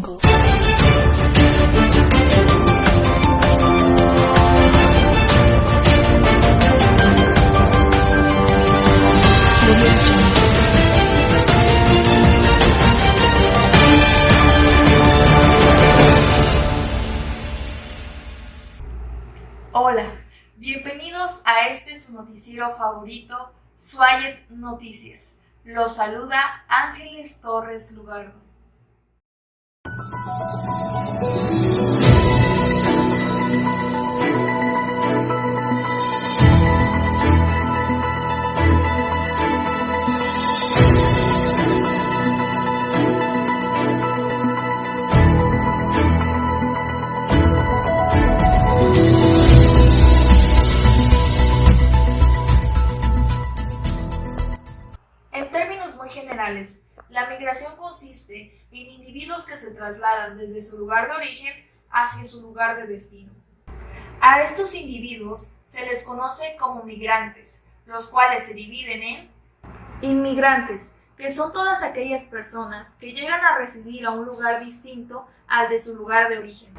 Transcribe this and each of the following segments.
Jungle. Hola, bienvenidos a su noticiero favorito, Swayet Noticias. Los saluda Ángeles Torres Lugardo. En términos muy generales, la migración consiste en individuos que se trasladan desde su lugar de origen hacia su lugar de destino. A estos individuos se les conoce como migrantes, los cuales se dividen en inmigrantes, que son todas aquellas personas que llegan a residir a un lugar distinto al de su lugar de origen,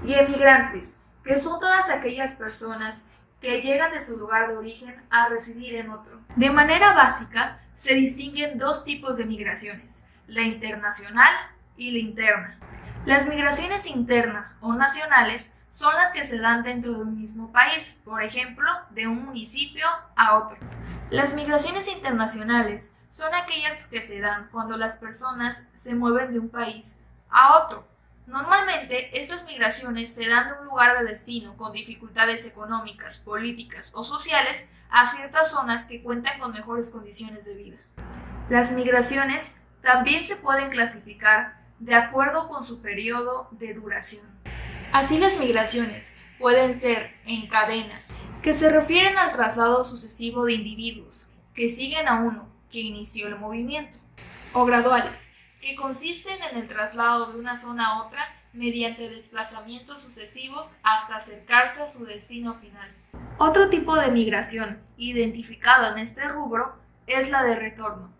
y emigrantes, que son todas aquellas personas que llegan de su lugar de origen a residir en otro. De manera básica, se distinguen dos tipos de migraciones, la internacional y la interna. Las migraciones internas o nacionales son las que se dan dentro de un mismo país, por ejemplo, de un municipio a otro. Las migraciones internacionales son aquellas que se dan cuando las personas se mueven de un país a otro. Normalmente, estas migraciones se dan de un lugar de destino con dificultades económicas, políticas o sociales a ciertas zonas que cuentan con mejores condiciones de vida. Las migraciones también se pueden clasificar de acuerdo con su periodo de duración. Así, las migraciones pueden ser en cadena, que se refieren al traslado sucesivo de individuos que siguen a uno que inició el movimiento, o graduales, que consisten en el traslado de una zona a otra mediante desplazamientos sucesivos hasta acercarse a su destino final. Otro tipo de migración identificado en este rubro es la de retorno,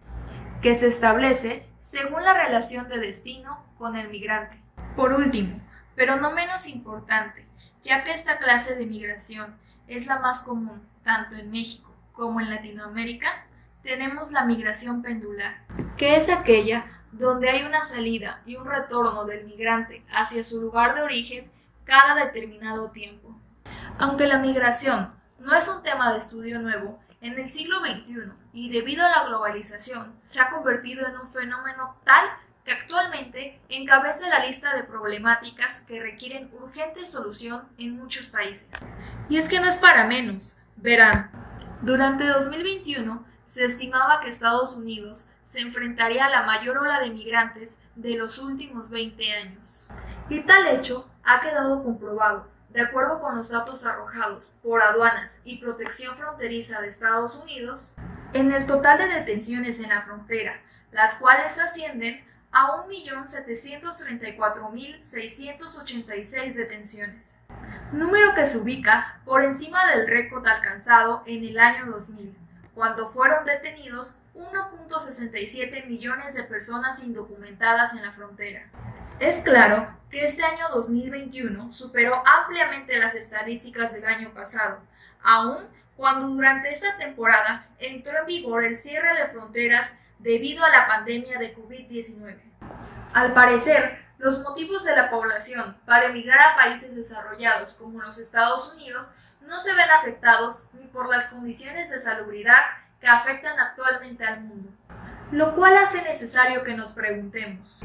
que se establece según la relación de destino con el migrante. Por último, pero no menos importante, ya que esta clase de migración es la más común tanto en México como en Latinoamérica, tenemos la migración pendular, que es aquella donde hay una salida y un retorno del migrante hacia su lugar de origen cada determinado tiempo. Aunque la migración no es un tema de estudio nuevo, en el siglo XXI y debido a la globalización se ha convertido en un fenómeno tal que actualmente encabeza la lista de problemáticas que requieren urgente solución en muchos países. Y es que no es para menos. Verán, durante 2021 se estimaba que Estados Unidos se enfrentaría a la mayor ola de migrantes de los últimos 20 años. Y tal hecho ha quedado comprobado, de acuerdo con los datos arrojados por Aduanas y Protección Fronteriza de Estados Unidos, en el total de detenciones en la frontera, las cuales ascienden a 1.734.686 detenciones, número que se ubica por encima del récord alcanzado en el año 2000, cuando fueron detenidos 1.67 millones de personas indocumentadas en la frontera. Es claro que este año 2021 superó ampliamente las estadísticas del año pasado, aun cuando durante esta temporada entró en vigor el cierre de fronteras debido a la pandemia de COVID-19. Al parecer, los motivos de la población para emigrar a países desarrollados como los Estados Unidos no se ven afectados ni por las condiciones de salubridad que afectan actualmente al mundo, lo cual hace necesario que nos preguntemos,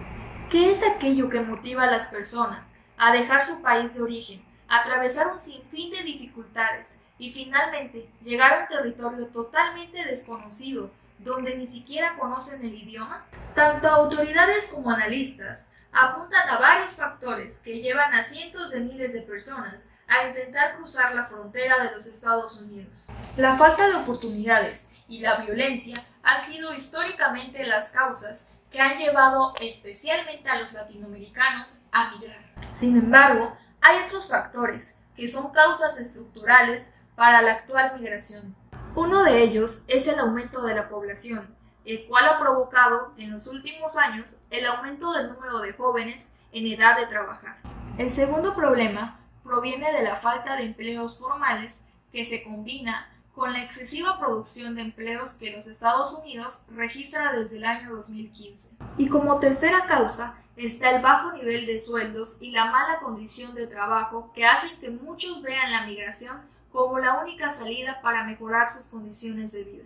¿qué es aquello que motiva a las personas a dejar su país de origen, atravesar un sinfín de dificultades y finalmente llegar a un territorio totalmente desconocido, donde ni siquiera conocen el idioma? Tanto autoridades como analistas apuntan a varios factores que llevan a cientos de miles de personas a intentar cruzar la frontera de los Estados Unidos. La falta de oportunidades y la violencia han sido históricamente las causas que han llevado especialmente a los latinoamericanos a migrar. Sin embargo, hay otros factores que son causas estructurales para la actual migración. Uno de ellos es el aumento de la población, el cual ha provocado en los últimos años el aumento del número de jóvenes en edad de trabajar. El segundo problema proviene de la falta de empleos formales que se combina con la excesiva producción de empleos que los Estados Unidos registra desde el año 2015. Y como tercera causa está el bajo nivel de sueldos y la mala condición de trabajo que hacen que muchos vean la migración como la única salida para mejorar sus condiciones de vida.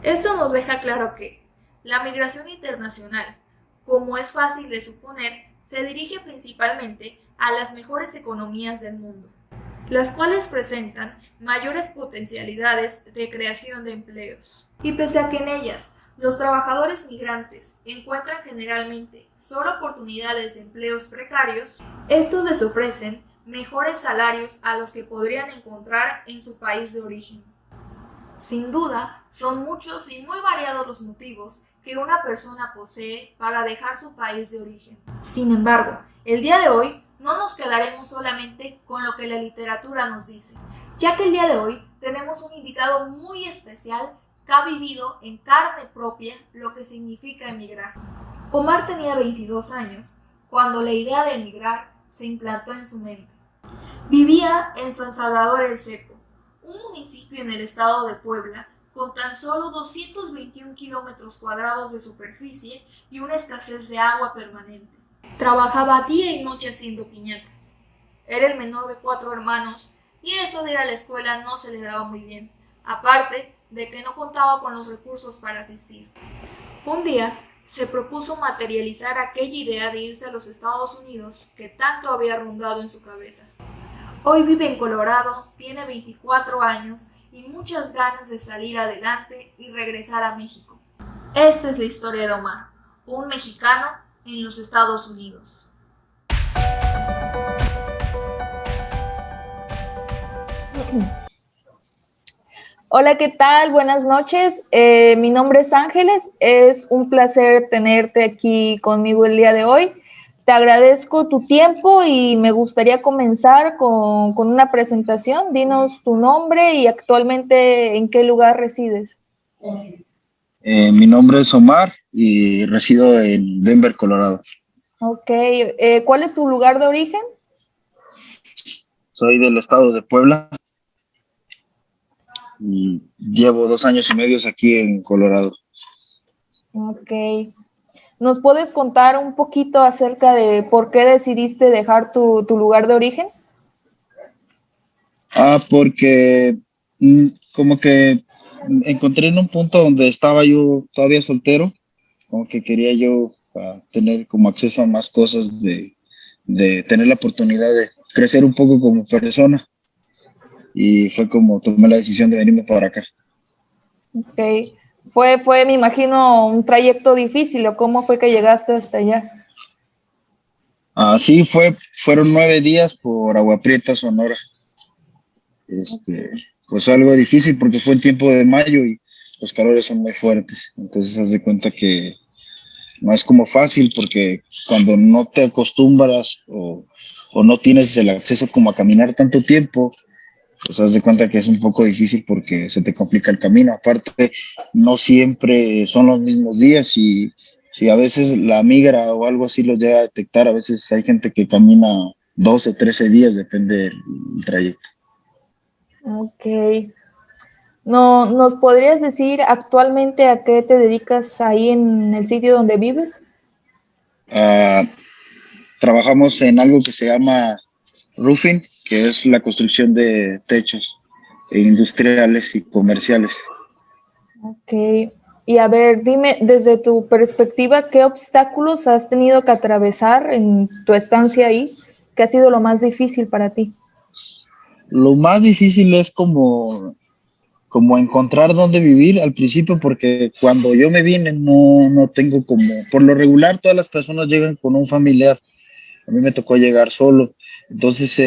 Esto nos deja claro que la migración internacional, como es fácil de suponer, se dirige principalmente a las mejores economías del mundo, las cuales presentan mayores potencialidades de creación de empleos. Y pese a que en ellas los trabajadores migrantes encuentran generalmente solo oportunidades de empleos precarios, estos les ofrecen mejores salarios a los que podrían encontrar en su país de origen. Sin duda, son muchos y muy variados los motivos que una persona posee para dejar su país de origen. Sin embargo, el día de hoy no nos quedaremos solamente con lo que la literatura nos dice, ya que el día de hoy tenemos un invitado muy especial que ha vivido en carne propia lo que significa emigrar. Omar tenía 22 años cuando la idea de emigrar se implantó en su mente. Vivía en San Salvador el Seco, un municipio en el estado de Puebla con tan solo 221 kilómetros cuadrados de superficie y una escasez de agua permanente. Trabajaba día y noche haciendo piñatas. Era el menor de 4 hermanos y eso de ir a la escuela no se le daba muy bien, aparte de que no contaba con los recursos para asistir. Un día se propuso materializar aquella idea de irse a los Estados Unidos que tanto había rondado en su cabeza. Hoy vive en Colorado, tiene 24 años y muchas ganas de salir adelante y regresar a México. Esta es la historia de Omar, un mexicano en los Estados Unidos. Hola, ¿qué tal? Buenas noches. Mi nombre es Ángeles. Es un placer tenerte aquí conmigo el día de hoy. Te agradezco tu tiempo y me gustaría comenzar con una presentación. Dinos tu nombre y actualmente en qué lugar resides. Mi nombre es Omar y resido en Denver, Colorado. Ok. ¿Cuál es tu lugar de origen? Soy del estado de Puebla y llevo 2 años y medio aquí en Colorado. Ok. ¿Nos puedes contar un poquito acerca de por qué decidiste dejar tu lugar de origen? Porque como que encontré en un punto donde estaba yo todavía soltero, como que quería yo tener como acceso a más cosas, de tener la oportunidad de crecer un poco como persona, y fue como tomé la decisión de venirme para acá. Ok. Fue, me imagino, un trayecto difícil, ¿o cómo fue que llegaste hasta allá? Sí, fueron 9 días por Agua Prieta, Sonora. Pues algo difícil porque fue en tiempo de mayo y los calores son muy fuertes. Entonces, haz de cuenta que no es como fácil, porque cuando no te acostumbras o no tienes el acceso como a caminar tanto tiempo, pues haz de cuenta que es un poco difícil porque se te complica el camino. Aparte, no siempre son los mismos días, y si a veces la migra o algo así los llega a detectar, a veces hay gente que camina 12, 13 días, depende del trayecto. Ok. No, ¿nos podrías decir actualmente a qué te dedicas ahí en el sitio donde vives? Trabajamos en algo que se llama roofing, que es la construcción de techos industriales y comerciales. Ok. Y a ver, dime, desde tu perspectiva, ¿qué obstáculos has tenido que atravesar en tu estancia ahí? ¿Qué ha sido lo más difícil para ti? Lo más difícil es como encontrar dónde vivir al principio, porque cuando yo me vine no tengo como, por lo regular todas las personas llegan con un familiar, a mí me tocó llegar solo. Entonces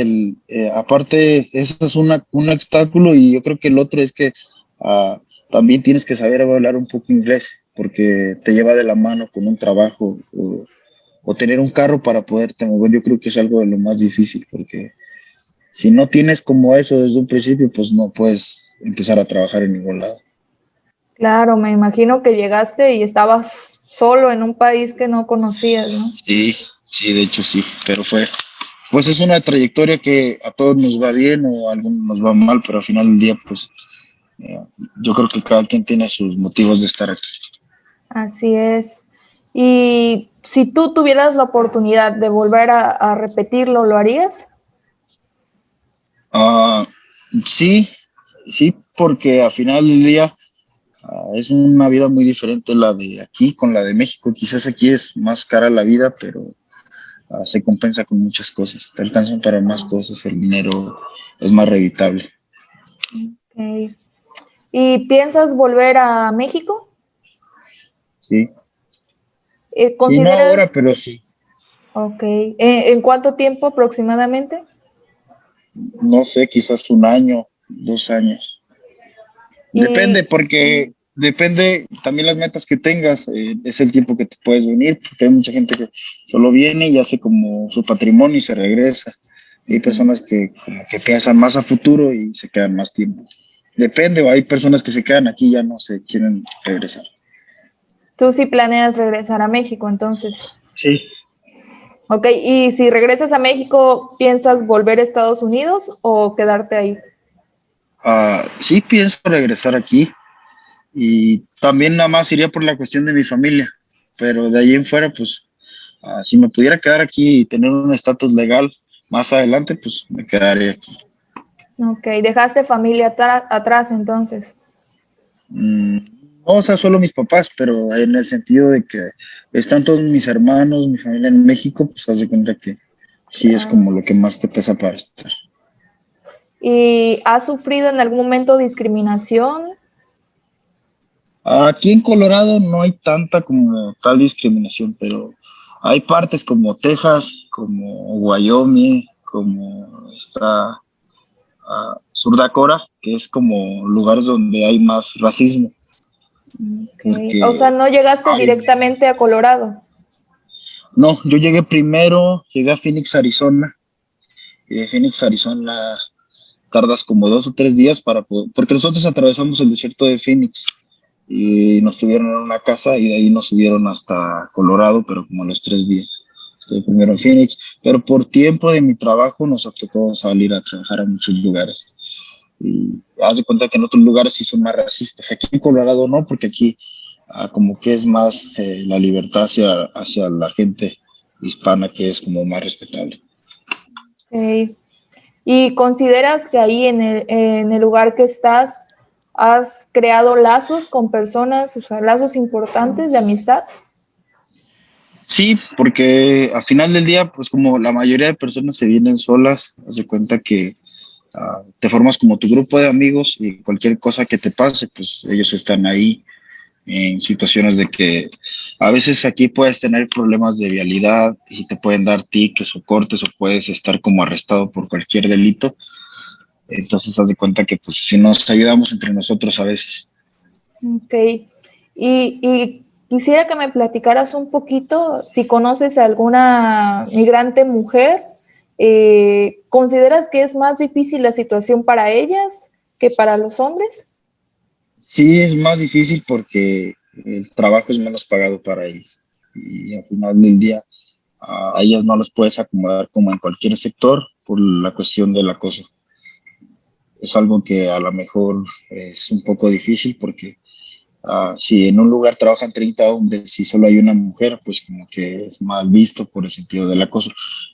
aparte eso es un obstáculo, y yo creo que el otro es que también tienes que saber hablar un poco inglés, porque te lleva de la mano con un trabajo o tener un carro para poderte mover. Yo creo que es algo de lo más difícil, porque si no tienes como eso desde un principio, pues no puedes empezar a trabajar en ningún lado. Claro, me imagino que llegaste y estabas solo en un país que no conocías, ¿no? Sí, Sí, de hecho sí, pero pues es una trayectoria que a todos nos va bien o a algunos nos va mal, pero al final del día, pues eh, yo creo que cada quien tiene sus motivos de estar aquí. Así es. Y si tú tuvieras la oportunidad de volver a repetirlo, ¿lo harías? Ah, sí, sí, porque al final del día es una vida muy diferente la de aquí con la de México. Quizás aquí es más cara la vida, pero se compensa con muchas cosas. Te alcanzan para más cosas, el dinero es más revitable. Okay. ¿Y piensas volver a México? Sí, sí, no ¿Consideras? ahora, pero sí. Ok. ¿En cuánto tiempo aproximadamente? No sé, quizás un año, 2 años. Depende, Y porque depende también las metas que tengas, es el tiempo que te puedes venir, porque hay mucha gente que solo viene y hace como su patrimonio y se regresa. Y hay personas que como que piensan más a futuro y se quedan más tiempo. Depende, o hay personas que se quedan aquí y ya no se quieren regresar. tú sí planeas regresar a México, entonces. Sí. Ok, y si regresas a México, ¿piensas volver a Estados Unidos o quedarte ahí? Sí pienso regresar aquí y también nada más iría por la cuestión de mi familia, pero de ahí en fuera, pues si me pudiera quedar aquí y tener un estatus legal más adelante, pues me quedaría aquí. Ok, dejaste familia atrás entonces. No, o sea, solo mis papás, pero en el sentido de que están todos mis hermanos, mi familia en México, pues haz de cuenta que sí es Claro. como lo que más te pesa para estar. ¿Y has sufrido en algún momento discriminación? Aquí en Colorado no hay tanta como tal discriminación, pero hay partes como Texas, como Wyoming, como está Sur Dakota, que es como lugares donde hay más racismo, Okay. O sea, porque no llegaste hay directamente a Colorado. no, yo llegué primero, llegué a Phoenix, Arizona, y de Phoenix, Arizona tardas como 2 o 3 días para poder, porque nosotros atravesamos el desierto de Phoenix y nos tuvieron en una casa y de ahí nos subieron hasta Colorado, pero como a los 3 días. Estuve primero en Phoenix, pero por tiempo de mi trabajo nos tocó salir a trabajar a muchos lugares. Y haz de cuenta que en otros lugares sí son más racistas. Aquí en Colorado no, porque aquí como que es más la libertad hacia la gente hispana, que es como más respetable. Okay. ¿Y consideras que ahí en el lugar que estás has creado lazos con personas, o sea, lazos importantes de amistad? Sí, porque al final del día, pues como la mayoría de personas se vienen solas, haz de cuenta que te formas como tu grupo de amigos y cualquier cosa que te pase, pues ellos están ahí en situaciones de que a veces aquí puedes tener problemas de vialidad y te pueden dar tickets o cortes o puedes estar como arrestado por cualquier delito. Entonces, haz de cuenta que pues si nos ayudamos entre nosotros a veces. Ok. Y quisiera que me platicaras un poquito si conoces a alguna migrante mujer. ¿Consideras que es más difícil la situación para ellas que para los hombres? Sí, es más difícil porque el trabajo es menos pagado para ellos. Y al final del día, a ellas no las puedes acomodar como en cualquier sector por la cuestión del acoso. Es algo que a lo mejor es un poco difícil porque si en un lugar trabajan 30 hombres y solo hay una mujer, pues como que es mal visto por el sentido del acoso.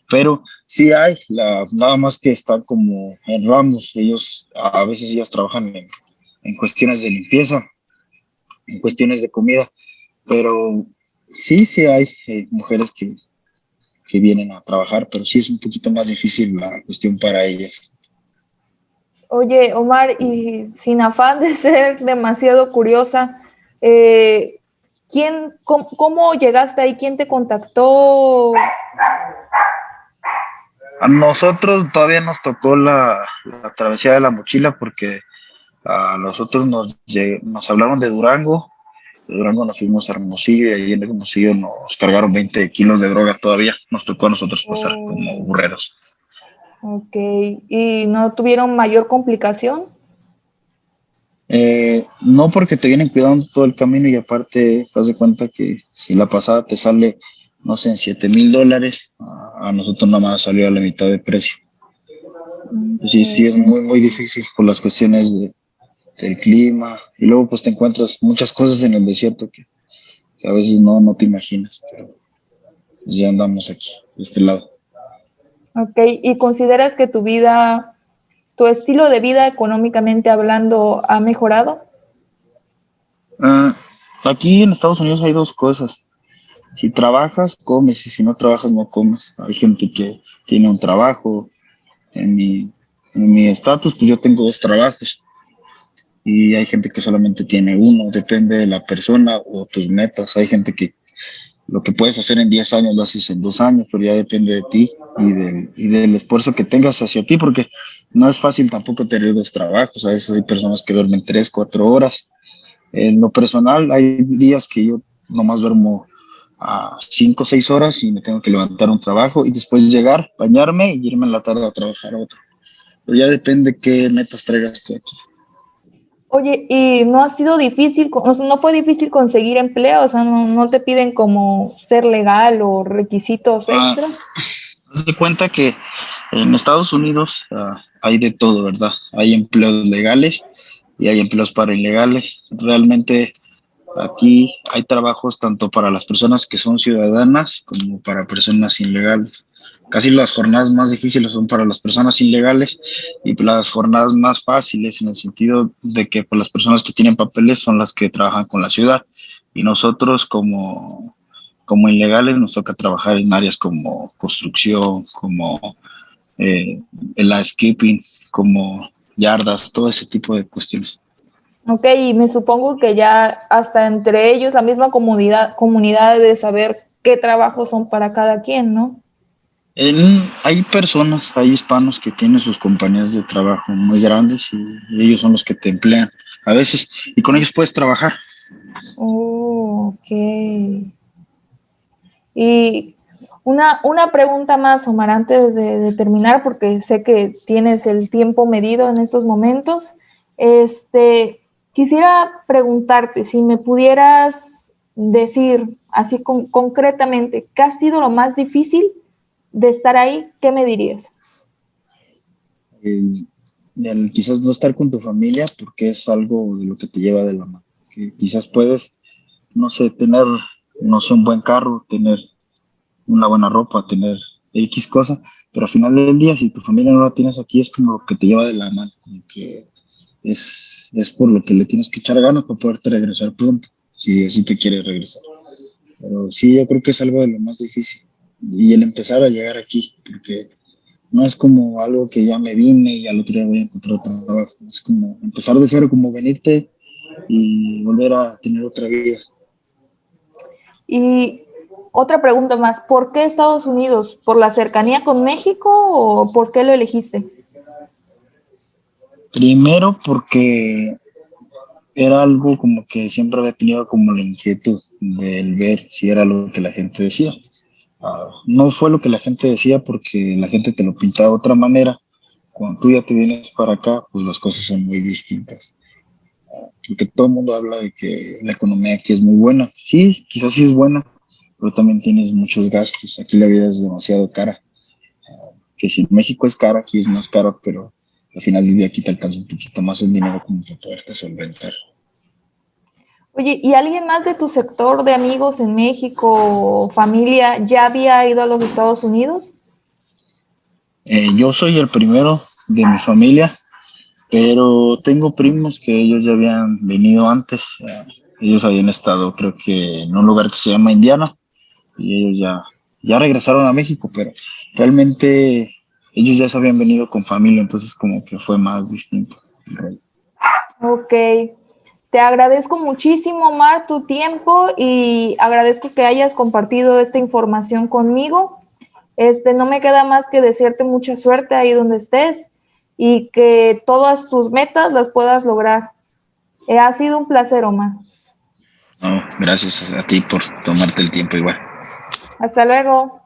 Pero sí hay, nada más que están como en ramos. Ellos, a veces ellos trabajan en cuestiones de limpieza, en cuestiones de comida, pero sí hay mujeres que vienen a trabajar, pero sí es un poquito más difícil la cuestión para ellas. Oye, Omar, y sin afán de ser demasiado curiosa, eh, cómo llegaste ahí? ¿Quién te contactó? A nosotros todavía nos tocó la travesía de la mochila porque a nosotros nos hablaron de Durango nos fuimos a Hermosillo y ahí en Hermosillo nos cargaron 20 kilos de droga todavía. Nos tocó a nosotros pasar como Oh, burreros. ok, ¿y no tuvieron mayor complicación? No porque te vienen cuidando todo el camino y aparte te das de cuenta que si la pasada te sale no sé, en $7,000, a nosotros nada más salió a la mitad de precio. Sí, sí, es muy, muy difícil por las cuestiones del clima. Y luego pues te encuentras muchas cosas en el desierto que a veces no te imaginas, pero pues ya andamos aquí, de este lado. Ok, ¿y consideras que tu estilo de vida económicamente hablando ha mejorado? Aquí en Estados Unidos hay dos cosas. Si trabajas, comes, y si no trabajas, no comes. Hay gente que tiene un trabajo. En mi estatus, pues yo tengo dos trabajos. Y hay gente que solamente tiene uno, depende de la persona o tus metas. Hay gente que lo que puedes hacer en 10 años lo haces en 2 años, pero ya depende de ti y del esfuerzo que tengas hacia ti, porque no es fácil tampoco tener dos trabajos. A veces hay personas que duermen 3, 4 horas. En lo personal, hay días que yo nomás duermo a 5 o 6 horas y me tengo que levantar un trabajo y después llegar, bañarme y irme en la tarde a trabajar a otro. Pero ya depende qué metas traigas tú aquí. Oye, ¿y no ha sido difícil, o sea, no fue difícil conseguir empleo? O sea, no te piden como ser legal o requisitos Ah, extra. haz de cuenta que en Estados Unidos hay de todo, ¿verdad? Hay empleos legales y hay empleos para ilegales. Realmente aquí hay trabajos tanto para las personas que son ciudadanas como para personas ilegales. Casi las jornadas más difíciles son para las personas ilegales y las jornadas más fáciles en el sentido de que pues, las personas que tienen papeles son las que trabajan con la ciudad y nosotros como ilegales nos toca trabajar en áreas como construcción, como el landscaping, como yardas, todo ese tipo de cuestiones. Ok, y me supongo que ya hasta entre ellos la misma comunidad de saber qué trabajos son para cada quien, ¿no? Hay personas, hay hispanos que tienen sus compañías de trabajo muy grandes y ellos son los que te emplean a veces y con ellos puedes trabajar. Oh, ok. Y una pregunta más, Omar, antes de terminar, porque sé que tienes el tiempo medido en estos momentos. Quisiera preguntarte si me pudieras decir así concretamente, ¿qué ha sido lo más difícil de estar ahí? ¿Qué me dirías? El quizás no estar con tu familia porque es algo de lo que te lleva de la mano. Que quizás puedes, no sé, tener, no sé, un buen carro, tener una buena ropa, tener X cosa, pero al final del día, si tu familia no la tienes aquí, es como lo que te lleva de la mano, como que es por lo que le tienes que echar ganas para poderte regresar pronto, si así te quieres regresar. Pero sí, yo creo que es algo de lo más difícil. Y el empezar a llegar aquí, porque no es como algo que ya me vine y al otro día voy a encontrar otro trabajo. Es como empezar de cero, como venirte y volver a tener otra vida. Y otra pregunta más, ¿por qué Estados Unidos? ¿Por la cercanía con México o por qué lo elegiste? Primero porque era algo como que siempre había tenido como la inquietud del ver si era lo que la gente decía. No fue lo que la gente decía porque la gente te lo pinta de otra manera. Cuando tú ya te vienes para acá, pues las cosas son muy distintas. Porque todo el mundo habla de que la economía aquí es muy buena. Sí, quizás sí es buena, pero también tienes muchos gastos. Aquí la vida es demasiado cara. Que si en México es cara, aquí es más caro, pero al final del día aquí te alcanza un poquito más el dinero como para poderte solventar. Oye, ¿y alguien más de tu sector de amigos en México o familia ya había ido a los Estados Unidos? Yo soy el primero de mi familia, pero tengo primos que ellos ya habían venido antes. Ellos habían estado, creo que en un lugar que se llama Indiana, y ellos ya regresaron a México, pero realmente ellos ya se habían venido con familia, entonces como que fue más distinto el rollo. Ok, te agradezco muchísimo, Omar, tu tiempo y agradezco que hayas compartido esta información conmigo. No me queda más que desearte mucha suerte ahí donde estés y que todas tus metas las puedas lograr. Ha sido un placer, Omar. No, gracias a ti por tomarte el tiempo igual. Hasta luego.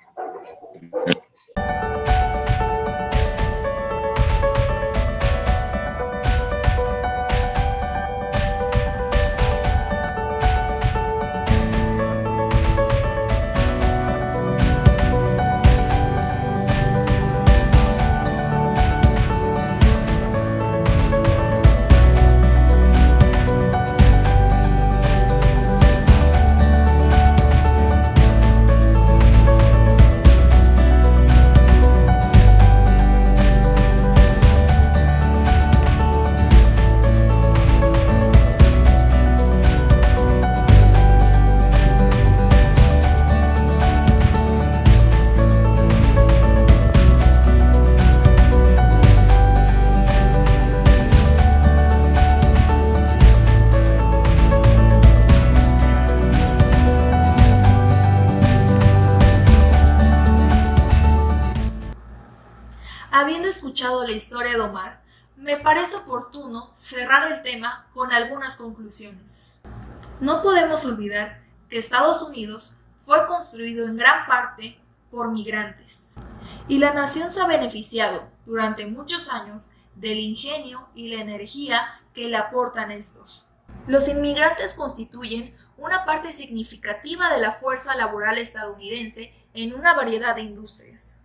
Habiendo escuchado la historia de Omar, me parece oportuno cerrar el tema con algunas conclusiones. No podemos olvidar que Estados Unidos fue construido en gran parte por migrantes, y la nación se ha beneficiado durante muchos años del ingenio y la energía que le aportan estos. Los inmigrantes constituyen una parte significativa de la fuerza laboral estadounidense en una variedad de industrias,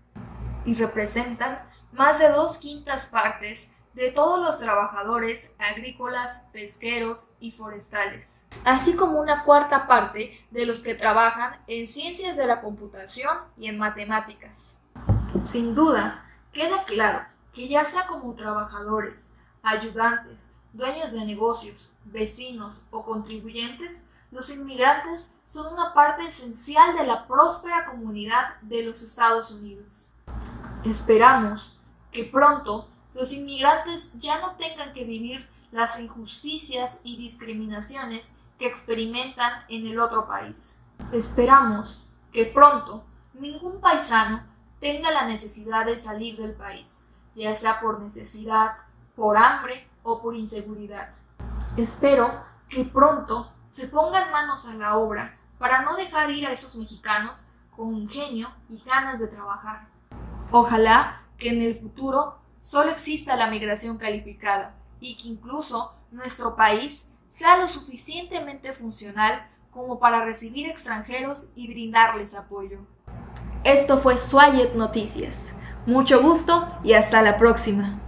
y representan más de 2/5 partes de todos los trabajadores agrícolas, pesqueros y forestales, así como 1/4 parte de los que trabajan en ciencias de la computación y en matemáticas. Sin duda, queda claro que ya sea como trabajadores, ayudantes, dueños de negocios, vecinos o contribuyentes, los inmigrantes son una parte esencial de la próspera comunidad de los Estados Unidos. Esperamos que pronto los inmigrantes ya no tengan que vivir las injusticias y discriminaciones que experimentan en el otro país. Esperamos que pronto ningún paisano tenga la necesidad de salir del país, ya sea por necesidad, por hambre o por inseguridad. Espero que pronto se pongan manos a la obra para no dejar ir a esos mexicanos con ingenio y ganas de trabajar. Ojalá que en el futuro solo exista la migración calificada y que incluso nuestro país sea lo suficientemente funcional como para recibir extranjeros y brindarles apoyo. Esto fue Swayet Noticias. Mucho gusto y hasta la próxima.